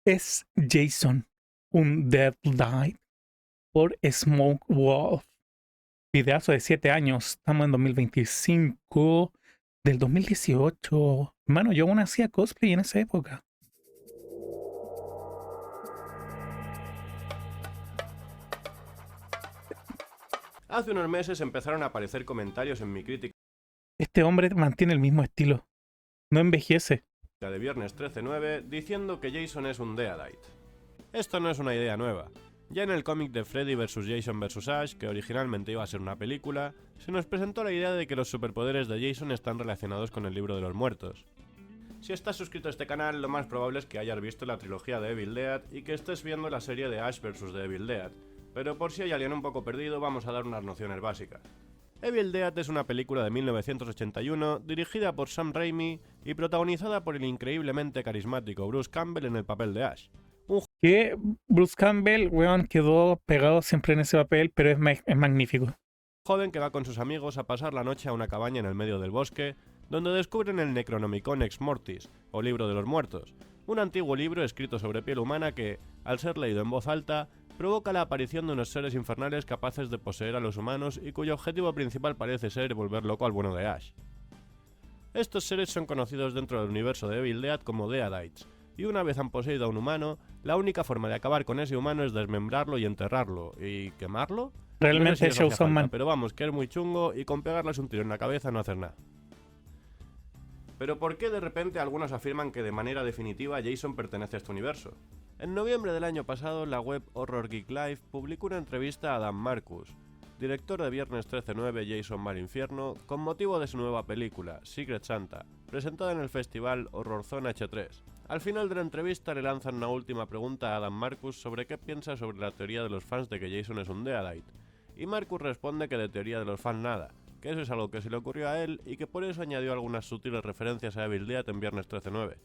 Es Jason, un Deadlight por Smoke Wolf. Videazo de 7 años. Estamos en 2025. Del 2018. Hermano, yo aún hacía cosplay en esa época. Hace unos meses empezaron a aparecer comentarios en mi crítica Este hombre mantiene el mismo estilo. No envejece. de Viernes 13/9 diciendo que Jason es un Deadite. Esto no es una idea nueva. Ya en el cómic de Freddy vs. Jason vs. Ash, que originalmente iba a ser una película, se nos presentó la idea de que los superpoderes de Jason están relacionados con el libro de los muertos. Si estás suscrito a este canal, lo más probable es que hayas visto la trilogía de Evil Dead y que estés viendo la serie de Ash vs. The Evil Dead, pero por si hay alguien un poco perdido, vamos a dar unas nociones básicas. Evil Dead es una película de 1981 dirigida por Sam Raimi y protagonizada por el increíblemente carismático Bruce Campbell en el papel de Ash. Que Bruce Campbell, weón, quedó pegado siempre en ese papel, pero es magnífico. Joven que va con sus amigos a pasar la noche a una cabaña en el medio del bosque, donde descubren el Necronomicon Ex Mortis, o Libro de los Muertos, un antiguo libro escrito sobre piel humana que, al ser leído en voz alta, provoca la aparición de unos seres infernales capaces de poseer a los humanos y cuyo objetivo principal parece ser volver loco al bueno de Ash. Estos seres son conocidos dentro del universo de Evil Dead como Deadites, y una vez han poseído a un humano, la única forma de acabar con ese humano es desmembrarlo y enterrarlo. ¿Y quemarlo? Realmente No sé si eso hacía Jason falta, Man. pero vamos, que es muy chungo y con pegarles un tiro en la cabeza no hacer nada. Pero ¿por qué de repente algunos afirman que de manera definitiva Jason pertenece a este universo? En noviembre del año pasado, la web Horror Geek Live publicó una entrevista a Dan Marcus, director de Viernes 13/9 Jason va al infierno, con motivo de su nueva película, Secret Santa, presentada en el festival Horror Zone H3. Al final de la entrevista le lanzan una última pregunta a Dan Marcus sobre qué piensa sobre la teoría de los fans de que Jason es un Deadite, y Marcus responde que de teoría de los fans nada, que eso es algo que se le ocurrió a él y que por eso añadió algunas sutiles referencias a Evil Dead en Viernes 13/9.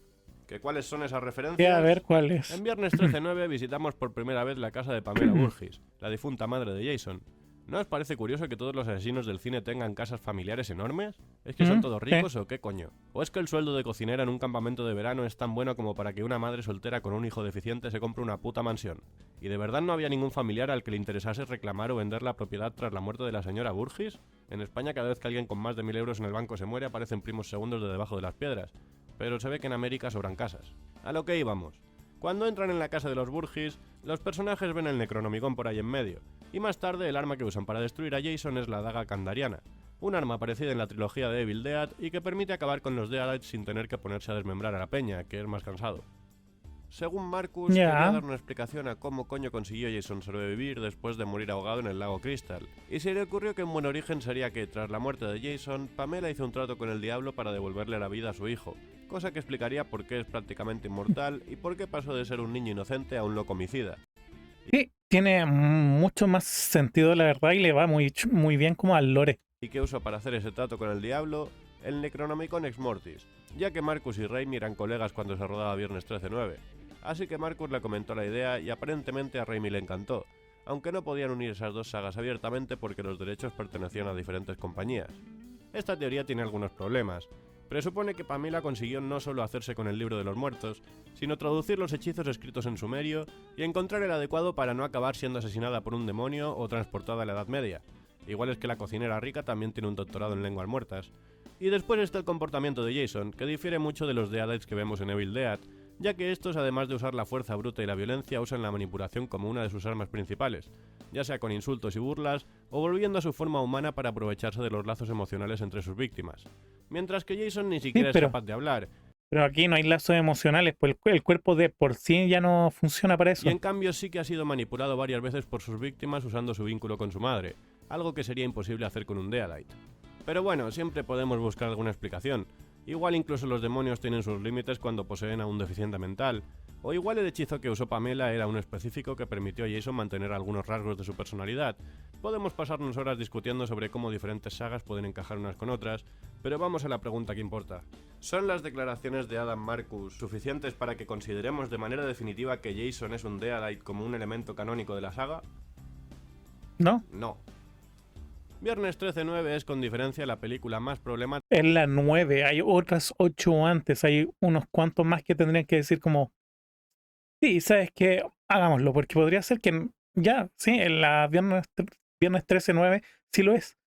¿Que cuáles son esas referencias? A ver cuál En es. Viernes 13/9 visitamos por primera vez la casa de Pamela Voorhees, la difunta madre de Jason. ¿No os parece curioso que todos los asesinos del cine tengan casas familiares enormes? ¿Es que son todos ricos o qué coño? ¿O es que el sueldo de cocinera en un campamento de verano es tan bueno como para que una madre soltera con un hijo deficiente se compre una puta mansión? ¿Y de verdad no había ningún familiar al que le interesase reclamar o vender la propiedad tras la muerte de la señora Voorhees? En España, cada vez que alguien con más de 1000 euros en el banco se muere, aparecen primos segundos de debajo de las piedras. Pero se ve que en América sobran casas. A lo que íbamos. Cuando entran en la casa de los Voorhees, los personajes ven el Necronomicon por ahí en medio, y más tarde el arma que usan para destruir a Jason es la daga Kandariana, un arma aparecida en la trilogía de Evil Dead y que permite acabar con los Deadites sin tener que ponerse a desmembrar a la peña, que es más cansado. Según Marcus, quería dar una explicación a cómo coño consiguió Jason sobrevivir después de morir ahogado en el lago Crystal, y se le ocurrió que un buen origen sería que, tras la muerte de Jason, Pamela hizo un trato con el diablo para devolverle la vida a su hijo, cosa que explicaría por qué es prácticamente inmortal y por qué pasó de ser un niño inocente a un loco homicida. Sí, tiene mucho más sentido, la verdad, y le va muy bien como al lore. ¿Y qué usó para hacer ese trato con el diablo? El Necronomicon Ex Mortis, ya que Marcus y Raimi eran colegas cuando se rodaba Viernes 13/9. Así que Marcus le comentó la idea y aparentemente a Raimi le encantó, aunque no podían unir esas dos sagas abiertamente porque los derechos pertenecían a diferentes compañías. Esta teoría tiene algunos problemas. Presupone que Pamela consiguió no solo hacerse con el libro de los muertos, sino traducir los hechizos escritos en sumerio y encontrar el adecuado para no acabar siendo asesinada por un demonio o transportada a la Edad Media. Igual es que la cocinera rica también tiene un doctorado en lenguas muertas. Y después está el comportamiento de Jason, que difiere mucho de los Deadites que vemos en Evil Dead, ya que estos, además de usar la fuerza bruta y la violencia, usan la manipulación como una de sus armas principales, ya sea con insultos y burlas, o volviendo a su forma humana para aprovecharse de los lazos emocionales entre sus víctimas. Mientras que Jason ni siquiera es capaz de hablar. Pero aquí no hay lazos emocionales, pues el cuerpo de por sí ya no funciona para eso. Y en cambio sí que ha sido manipulado varias veces por sus víctimas usando su vínculo con su madre, algo que sería imposible hacer con un Deadite. Pero bueno, siempre podemos buscar alguna explicación. Igual incluso los demonios tienen sus límites cuando poseen a un deficiente mental, o igual el hechizo que usó Pamela era uno específico que permitió a Jason mantener algunos rasgos de su personalidad. Podemos pasarnos horas discutiendo sobre cómo diferentes sagas pueden encajar unas con otras, pero vamos a la pregunta que importa. ¿Son las declaraciones de Adam Marcus suficientes para que consideremos de manera definitiva que Jason es un Deadite como un elemento canónico de la saga? ¿No? No. Viernes 13/9 es con diferencia la película más problemática. Es la 9, hay otras 8 antes, hay unos cuantos más que tendrían que decir como Sí, sabes que hagámoslo, porque podría ser que ya, sí, en la viernes 13/9 sí lo es,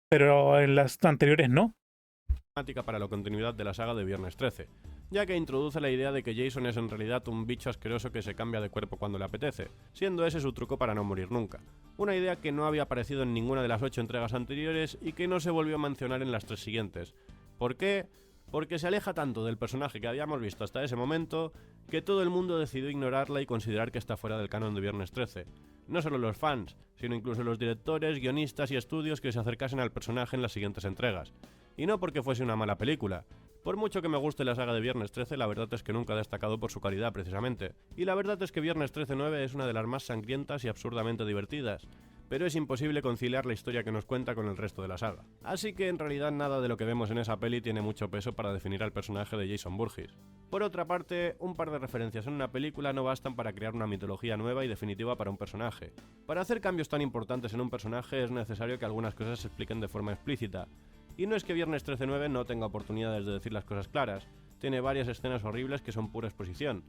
pero en las anteriores no. Para la continuidad de la saga de Viernes 13, ya que introduce la idea de que Jason es en realidad un bicho asqueroso que se cambia de cuerpo cuando le apetece, siendo ese su truco para no morir nunca. Una idea que no había aparecido en ninguna de las 8 entregas anteriores y que no se volvió a mencionar en las 3 siguientes. ¿Por qué? Porque se aleja tanto del personaje que habíamos visto hasta ese momento que todo el mundo decidió ignorarla y considerar que está fuera del canon de Viernes 13. No solo los fans, sino incluso los directores, guionistas y estudios que se acercasen al personaje en las siguientes entregas. Y no porque fuese una mala película. Por mucho que me guste la saga de Viernes 13, la verdad es que nunca ha destacado por su calidad precisamente. Y la verdad es que Viernes 13/9 es una de las más sangrientas y absurdamente divertidas. Pero es imposible conciliar la historia que nos cuenta con el resto de la saga. Así que en realidad nada de lo que vemos en esa peli tiene mucho peso para definir al personaje de Jason Voorhees. Por otra parte, un par de referencias en una película no bastan para crear una mitología nueva y definitiva para un personaje. Para hacer cambios tan importantes en un personaje es necesario que algunas cosas se expliquen de forma explícita. Y no es que Viernes 13/9 no tenga oportunidades de decir las cosas claras, tiene varias escenas horribles que son pura exposición.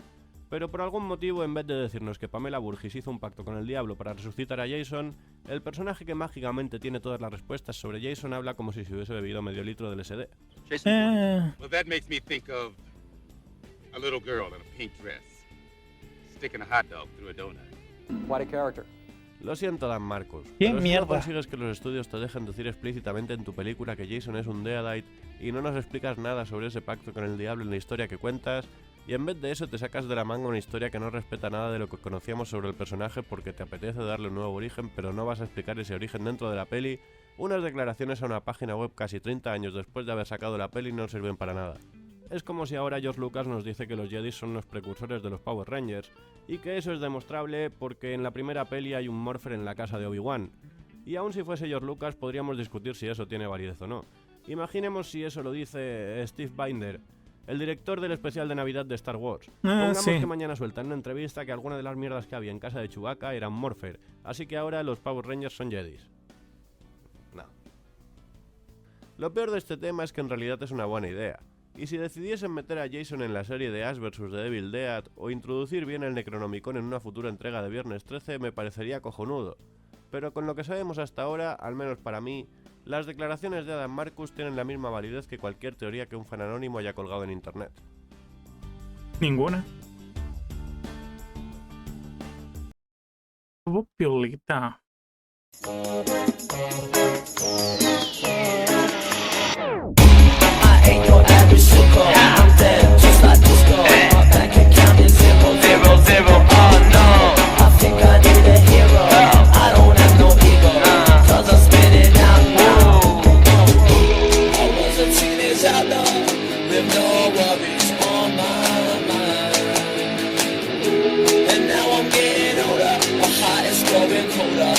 Pero por algún motivo, en vez de decirnos que Pamela Voorhees hizo un pacto con el diablo para resucitar a Jason, el personaje que mágicamente tiene todas las respuestas sobre Jason habla como si se hubiese bebido medio litro de LSD. Well, that makes me think of a little girl in a pink dress, sticking a hot dog through a donut. What a character. Lo siento, Dan Marcus, ¡Qué pero si mierda! no consigues que los estudios te dejen decir explícitamente en tu película que Jason es un Deadite y no nos explicas nada sobre ese pacto con el diablo en la historia que cuentas, y en vez de eso te sacas de la manga una historia que no respeta nada de lo que conocíamos sobre el personaje porque te apetece darle un nuevo origen, pero no vas a explicar ese origen dentro de la peli, unas declaraciones a una página web casi 30 años después de haber sacado la peli no sirven para nada. Es como si ahora George Lucas nos dice que los Jedi son los precursores de los Power Rangers, y que eso es demostrable porque en la primera peli hay un Morpher en la casa de Obi-Wan. Y aun si fuese George Lucas podríamos discutir si eso tiene validez o no. Imaginemos si eso lo dice Steve Binder, el director del especial de Navidad de Star Wars. Pongamos sí. que mañana suelta en una entrevista que alguna de las mierdas que había en casa de Chewbacca eran Morpher, así que ahora los Power Rangers son Jedis. No. Lo peor de este tema es que en realidad es una buena idea. Y si decidiesen meter a Jason en la serie de Ash vs The Evil Dead o introducir bien el Necronomicon en una futura entrega de Viernes 13 me parecería cojonudo. Pero con lo que sabemos hasta ahora, al menos para mí, las declaraciones de Adam Marcus tienen la misma validez que cualquier teoría que un fan anónimo haya colgado en internet. Ninguna. Piolita. Ain't no average sicko. I'm dead, just like disco. My bank account is 000. Oh no. I think I need a hero. I don't have no ego, 'cause I'm spinning out now. I was a teenage outlaw with no worries on my mind. And now I'm getting older, my heart is growing colder.